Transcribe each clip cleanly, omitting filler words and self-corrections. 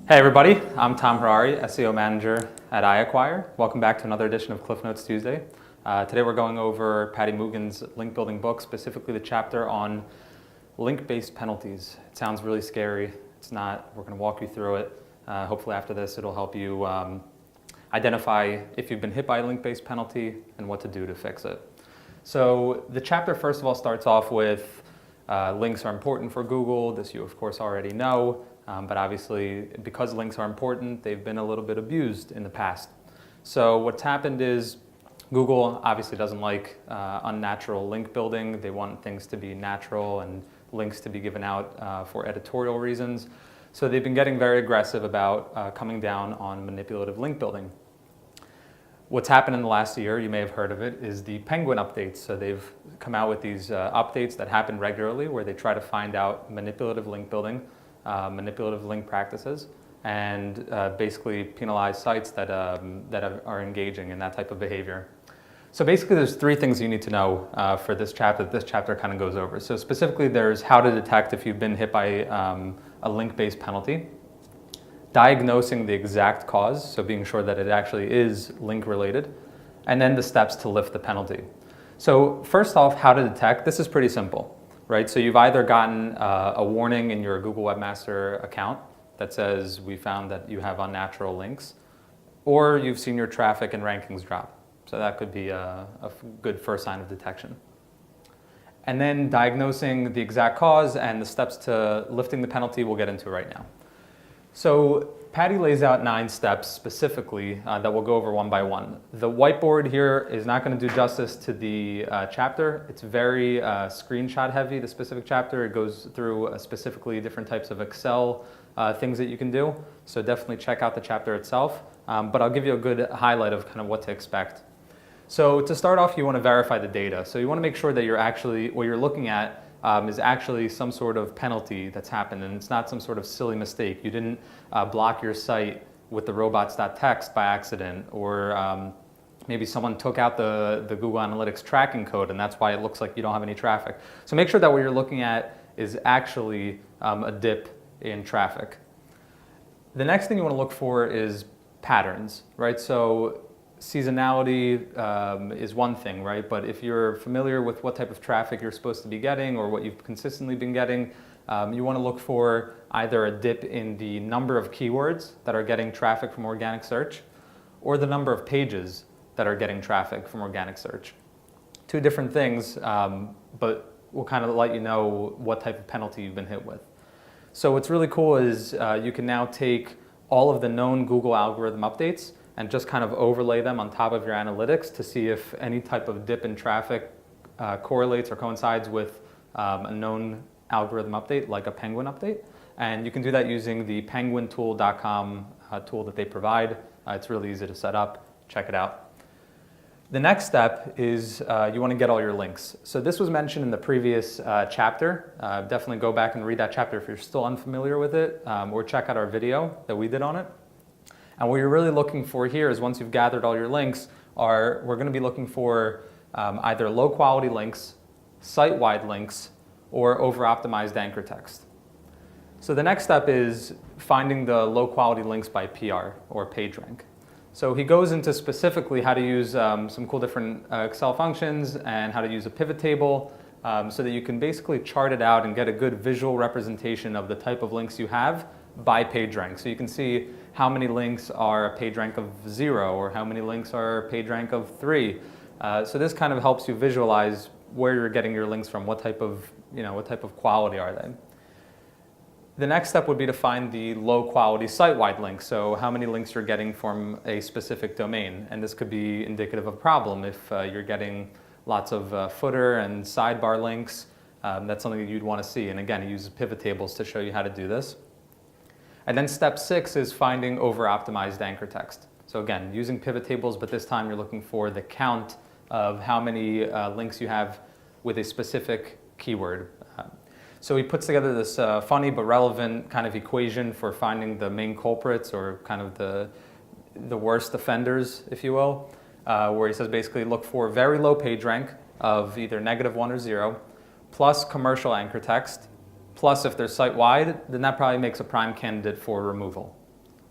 Hey everybody, I'm Tom Harari, SEO Manager at iAcquire. Welcome back to another edition of Cliff Notes Tuesday. Today we're going over Patty Mugin's link building book, specifically the chapter on link-based penalties. It sounds really scary. It's not. We're going to walk you through it. Hopefully after this it'll help you identify if you've been hit by a link-based penalty and what to do to fix it. So the chapter first of all starts off with links are important for Google. This you of course already know. But obviously, because links are important, they've been a little bit abused in the past. So what's happened is Google obviously doesn't like unnatural link building. They want things to be natural and links to be given out for editorial reasons. So they've been getting very aggressive about coming down on manipulative link building. What's happened in the last year, you may have heard of it, is the Penguin updates. So they've come out with these updates that happen regularly where they try to find out manipulative link building, manipulative link practices, and basically penalize sites that are engaging in that type of behavior. So basically there's three things you need to know for this chapter that this chapter kind of goes over. So specifically there's how to detect if you've been hit by a link-based penalty, diagnosing the exact cause, so being sure that it actually is link related, and then the steps to lift the penalty. So first off, how to detect, this is pretty simple. Right, so you've either gotten a warning in your Google Webmaster account that says we found that you have unnatural links, or you've seen your traffic and rankings drop. So that could be a good first sign of detection. And then diagnosing the exact cause and the steps to lifting the penalty we'll get into right now. So Patty lays out 9 steps specifically that we'll go over one by one. The whiteboard here is not going to do justice to the chapter. It's very screenshot heavy, the specific chapter. It goes through specifically different types of Excel things that you can do. So definitely check out the chapter itself. But I'll give you a good highlight of kind of what to expect. So to start off, you want to verify the data. So you want to make sure that you're actually, what you're looking at is actually some sort of penalty that's happened, and it's not some sort of silly mistake. You didn't block your site with the robots.txt by accident, or maybe someone took out the Google Analytics tracking code and that's why it looks like you don't have any traffic. So make sure that what you're looking at is actually a dip in traffic. The next thing you want to look for is patterns, right? So seasonality is one thing, right? But if you're familiar with what type of traffic you're supposed to be getting or what you've consistently been getting, you want to look for either a dip in the number of keywords that are getting traffic from organic search or the number of pages that are getting traffic from organic search. Two different things, but we'll kind of let you know what type of penalty you've been hit with. So what's really cool is you can now take all of the known Google algorithm updates and just kind of overlay them on top of your analytics to see if any type of dip in traffic correlates or coincides with a known algorithm update, like a Penguin update. And you can do that using the penguintool.com tool that they provide. It's really easy to set up. Check it out. The next step is you want to get all your links. So this was mentioned in the previous chapter. Definitely go back and read that chapter if you're still unfamiliar with it, or check out our video that we did on it. And what you're really looking for here is once you've gathered all your links, we're going to be looking for either low quality links, site-wide links, or over-optimized anchor text. So the next step is finding the low quality links by PR or PageRank. So he goes into specifically how to use some cool different Excel functions and how to use a pivot table so that you can basically chart it out and get a good visual representation of the type of links you have by PageRank. So you can see how many links are a PageRank of 0 or how many links are a PageRank of 3. So this kind of helps you visualize where you're getting your links from, what type of quality are they. The next step would be to find the low quality site-wide links. So how many links you're getting from a specific domain. And this could be indicative of a problem if you're getting lots of footer and sidebar links. That's something that you'd want to see. And again, he uses pivot tables to show you how to do this. And then step 6 is finding over-optimized anchor text. So again, using pivot tables, but this time you're looking for the count of how many links you have with a specific keyword. So he puts together this funny but relevant kind of equation for finding the main culprits or kind of the worst offenders, if you will, where he says basically look for very low page rank of either -1 or 0, plus commercial anchor text, plus if they're site-wide, then that probably makes a prime candidate for removal.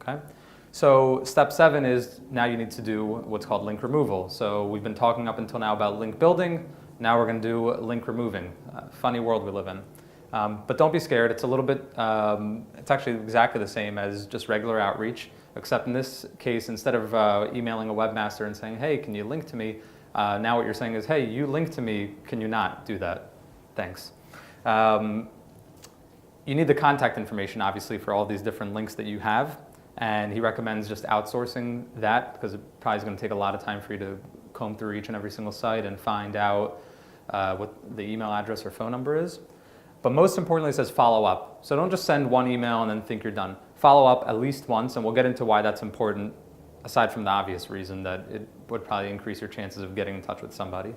Okay. So step 7 is now you need to do what's called link removal. So we've been talking up until now about link building. Now we're going to do link removing. Funny world we live in. But don't be scared. It's a little bit, it's actually exactly the same as just regular outreach, except in this case, instead of emailing a webmaster and saying, hey, can you link to me? Now what you're saying is, hey, you link to me, can you not do that? Thanks. You need the contact information, obviously, for all these different links that you have. And he recommends just outsourcing that because it probably is going to take a lot of time for you to comb through each and every single site and find out what the email address or phone number is. But most importantly, it says follow up. So don't just send one email and then think you're done. Follow up at least once, and we'll get into why that's important, aside from the obvious reason that it would probably increase your chances of getting in touch with somebody.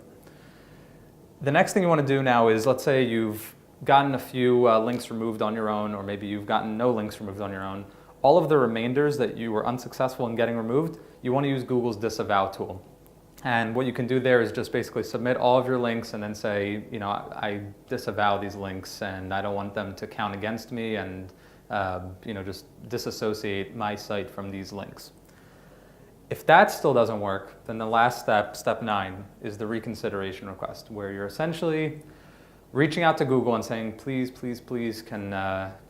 The next thing you want to do now is, let's say you've gotten a few links removed on your own, or maybe you've gotten no links removed on your own. All of the remainders that you were unsuccessful in getting removed, you want to use Google's disavow tool. And what you can do there is just basically submit all of your links and then say, you know, I disavow these links and I don't want them to count against me, and you know, just disassociate my site from these links. If that still doesn't work, then the last step, step 9, is the reconsideration request, where you're essentially reaching out to Google and saying, please, please, please, can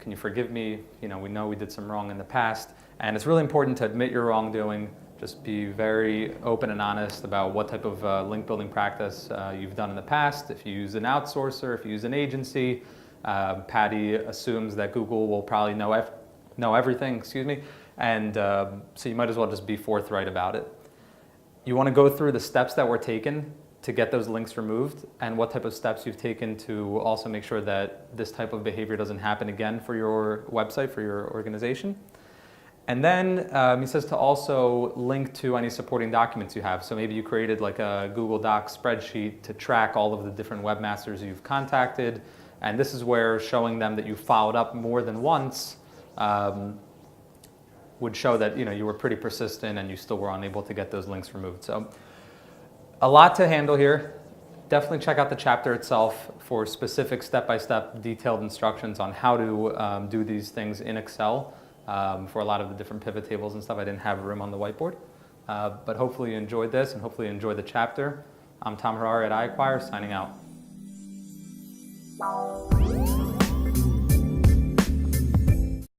you forgive me? You know we did some wrong in the past. And it's really important to admit your wrongdoing. Just be very open and honest about what type of link building practice you've done in the past. If you use an outsourcer, if you use an agency, Patty assumes that Google will probably know everything, and so you might as well just be forthright about it. You want to go through the steps that were taken to get those links removed, and what type of steps you've taken to also make sure that this type of behavior doesn't happen again for your website, for your organization. And then he says to also link to any supporting documents you have. So maybe you created like a Google Docs spreadsheet to track all of the different webmasters you've contacted, and this is where showing them that you followed up more than once would show that you were pretty persistent and you still were unable to get those links removed. So a lot to handle here. Definitely check out the chapter itself for specific step-by-step detailed instructions on how to do these things in Excel. For a lot of the different pivot tables and stuff, I didn't have room on the whiteboard. But hopefully you enjoyed this and hopefully you enjoyed the chapter. I'm Tom Harari at iAcquire, signing out.